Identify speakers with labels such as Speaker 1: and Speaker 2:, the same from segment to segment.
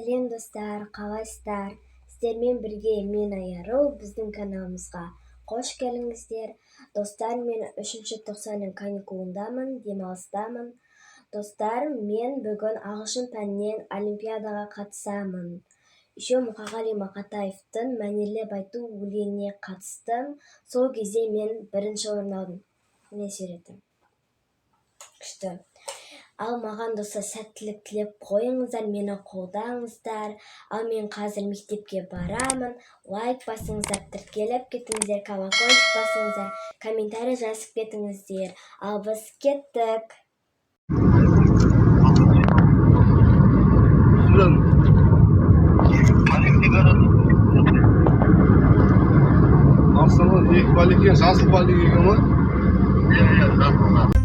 Speaker 1: Сәлем достар, қалайсыздар? Сіздермен бірге мен Айару, біздің каналымызға қош келіңіздер. Достар, мен 3-ші тоқсанның каникулындамын, демалыстамын. Достар, мен бүгін ағылшын пәнінен олимпиадаға қатысамын. Еще Мұқағали Мақатаевтың мәнерлеп айту өлеңіне қатыстым. Сол кезде мен бірінші орын алдым. Міне суретім. Күшті. Ал маған достар сәттілік тілеп қойыңыздар, мені қолдаңыздар. Ал мен қазір мектепке барамын. Лайк басыңыздар, тіркеліп кетіңіздер, колокольчик басыңыздар, комментарий жазып кетіңіздер. Ал біз кеттік.
Speaker 2: Aslında ilk balık жасыл balık екен ма? Иә, жасыл.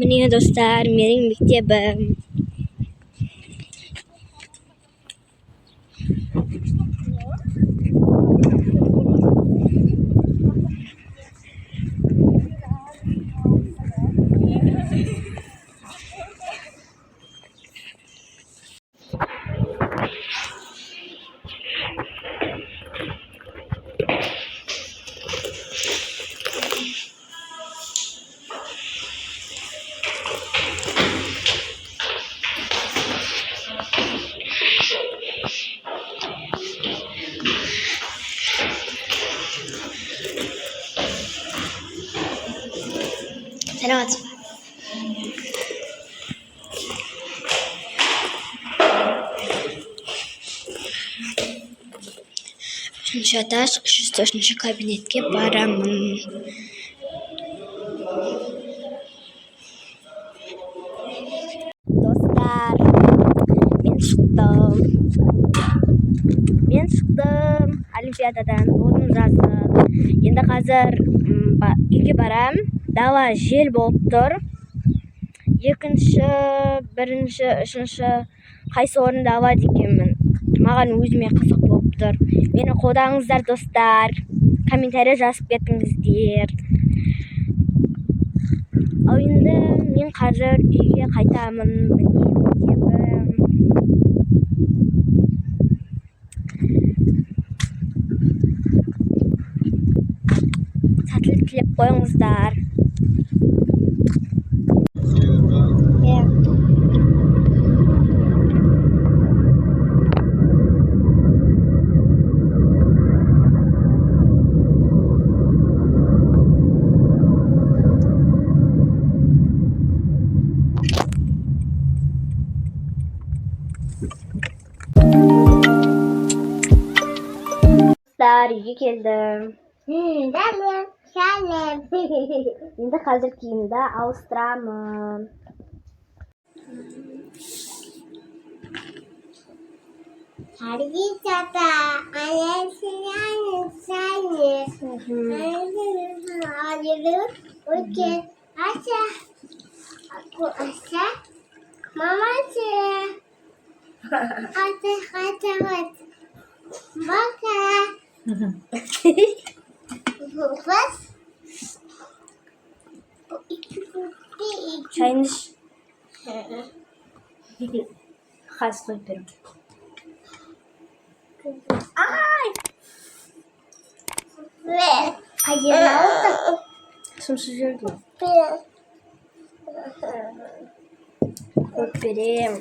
Speaker 1: Mine dostlar, mening mektebim. Selamat. Üçüncü etаж, 304 kabinetке baramын. Dostlar, men шықтым олимпиададан, орын жаздым. Енді қазір үйге барам. Дала жел болып тұр. Екінші, бірінші, үшінші қайсы орынды алады екенмін. Маған өзіме қызық болып тұр. Мені қолдаңыздар достар. Комментарий жазып кетіңіздер. Ал енді мен қазір үйге қайтамын. Сәттілік тілеп қойыңыздар. Үйге келдім. Сәлем. Енді қазір киімді ауыстырамын. Çayını iç. Хас қойып берем. Ай! Ayırma oldu. Sımsız gördüm. Қойып берем.